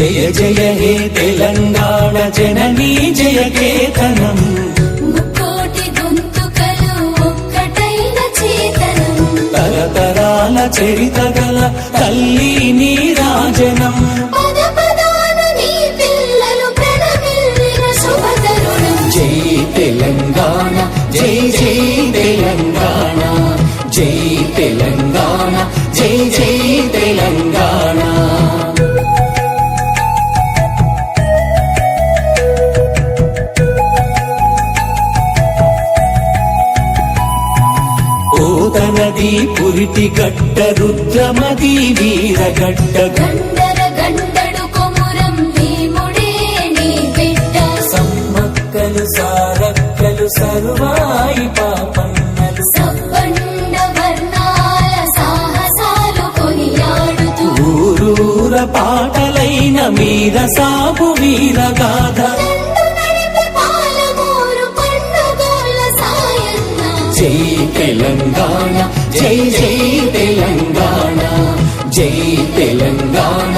జయ జయ హే తెలంగాణ జననీ జయ కేతనం ముక్కోటి గొంతుకలు ఒక్కటైన చేతనం తరతరాల చరిత గల తల్లి నీరాజనం పద పదాన నీ పిల్లలు ప్రణమిల్లిన శుభతరుణం జై తెలంగాణ జై జై తెలంగాణ జై తెలంగాణ జై జై తెలంగాణ నది పురిటి గడ్డ రుద్రమది వీరగడ్డ గండర గండడు కొమురం భీముడే నీ బిడ్డ సమ్మక్కలు సారక్కలు సర్వాయి పాపన్నలు సబ్బండ వర్ణాల సాహసాలు కొనియాడుతూ ఊరూర పాటలైన మీర సాగు వీరగాథ జై తెలంగాణ జై జై తెలంగాణ జై తెలంగాణ